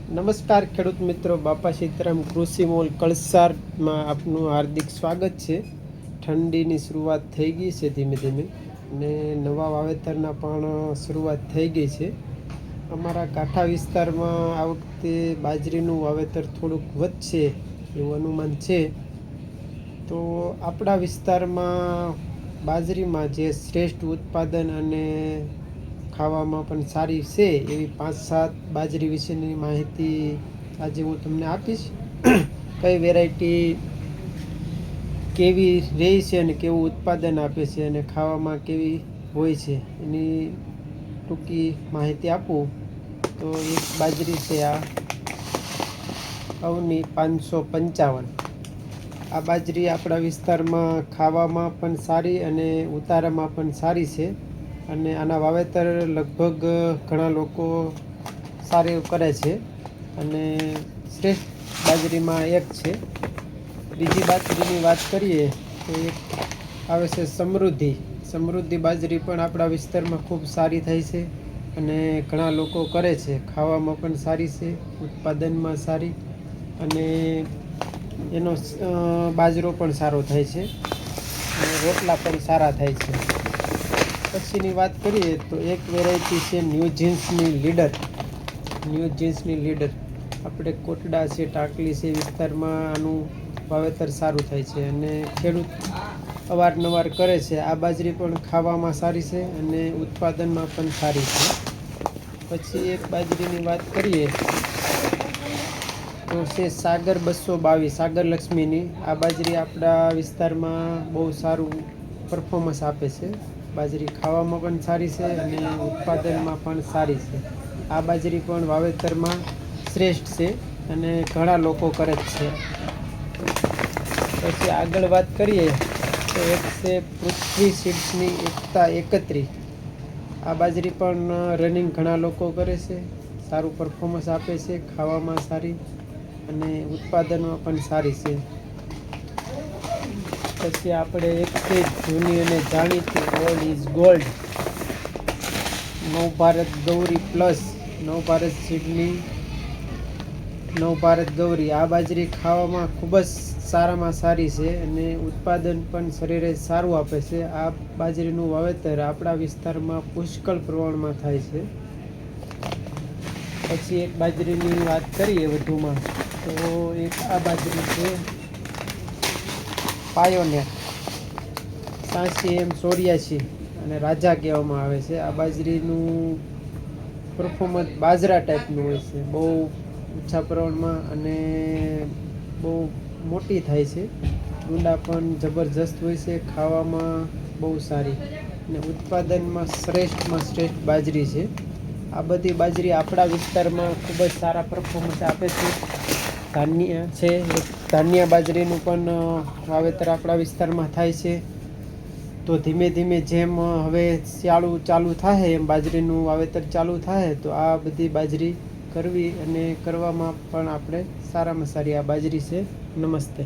નમસ્કાર ખેડૂત મિત્રો, બાપા સીતારામ કૃષિ મોલ કળસારમાં આપનું હાર્દિક સ્વાગત છે। ઠંડીની શરૂઆત થઈ ગઈ છે ધીમે ધીમે, અને નવા વાવેતરના પણ શરૂઆત થઈ ગઈ છે। અમારા કાંઠા વિસ્તારમાં આ વખતે બાજરીનું વાવેતર થોડુંક વધશે એવું અનુમાન છે। તો આપણા વિસ્તારમાં બાજરીમાં જે શ્રેષ્ઠ ઉત્પાદન અને ખાવામાં પણ સારી છે એવી 5-7 બાજરી વિશેની માહિતી આજે હું તમને આપીશ। કઈ વેરાયટી કેવી રહે છે અને કેવું ઉત્પાદન આપે છે અને ખાવામાં કેવી હોય છે એની ટૂંકી માહિતી આપું તો એક બાજરી છે આ અવની 555। આ બાજરી આપણા વિસ્તારમાં ખાવામાં પણ સારી અને ઉતારામાં પણ સારી છે, અને આના વાવેતર લગભગ ઘણા લોકો સારું કરે છે, અને શ્રેષ્ઠ બાજરીમાં એક છે। બીજી બાજરીની વાત કરીએ તો એક આવે છે સમૃદ્ધિ બાજરી પણ આપણા વિસ્તારમાં ખૂબ સારી થાય છે, અને ઘણા લોકો કરે છે। ખાવામાં પણ સારી છે, ઉત્પાદનમાં સારી, અને એનો બાજરો પણ સારો થાય છે અને રોટલા પણ સારા થાય છે। પછીની વાત કરીએ તો એક વેરાયટી છે ન્યૂ જીન્સની લીડર। આપણે કોટડા છે, ટાંકલી છે વિસ્તારમાં આનું વાવેતર સારું થાય છે, અને ખેડૂત અવારનવાર કરે છે। આ બાજરી પણ ખાવામાં સારી છે અને ઉત્પાદનમાં પણ સારી છે। પછી એક બાજરીની વાત કરીએ તો છે સાગર 222, સાગર લક્ષ્મીની। આ બાજરી આપણા વિસ્તારમાં બહુ સારું પરફોર્મન્સ આપે છે। બાજરી ખાવામાં પણ સારી છે અને ઉત્પાદનમાં પણ સારી છે। આ બાજરી પણ વાવેતરમાં શ્રેષ્ઠ છે અને ઘણા લોકો કરે જ છે। પછી આગળ વાત કરીએ તો એક છે પૃથ્વી સીડ્સની એકતા 31। આ બાજરી પણ રનિંગ ઘણા લોકો કરે છે, સારું પરફોર્મન્સ આપે છે, ખાવામાં સારી અને ઉત્પાદનમાં પણ સારી છે। પછી આપણે એક છે જૂની અને જાણીતી old is gold, Navbharat Gauri plus, Navbharat Sydney Navbharat Gauri. આ બાજરી ખાવામાં ખૂબ જ સારામાં સારી છે અને ઉત્પાદન પણ શરીરે સારું આપે છે। આ બાજરીનું વાવેતર આપણા વિસ્તારમાં પુષ્કળ પ્રમાણમાં થાય છે। પછી એક બાજરીની વાત કરીએ વધુમાં તો એક આ બાજરી છે પાયોનેર 8784, અને રાજા કહેવામાં આવે છે। આ બાજરીનું પરફોર્મન્સ બાજરા ટાઈપનું હોય છે, બહુ ઓછા પ્રમાણમાં, અને બહુ મોટી થાય છે। ડુંડા પણ જબરજસ્ત હોય છે, ખાવામાં બહુ સારી, અને ઉત્પાદનમાં શ્રેષ્ઠ બાજરી છે। આ બધી બાજરી આપણા વિસ્તારમાં ખૂબ જ સારા પરફોર્મન્સ આપે છે। ધાન્ય છે, ધાન્ય બાજરીનું પણ વાવેતર આપણા વિસ્તારમાં થાય છે। તો ધીમે ધીમે જેમ હવે શિયાળુ ચાલુ થાય એમ બાજરીનું વાવેતર ચાલુ થાય તો આ બધી બાજરી કરવી, અને કરવામાં પણ આપણે સારામાં સારી આ બાજરી છે। નમસ્તે।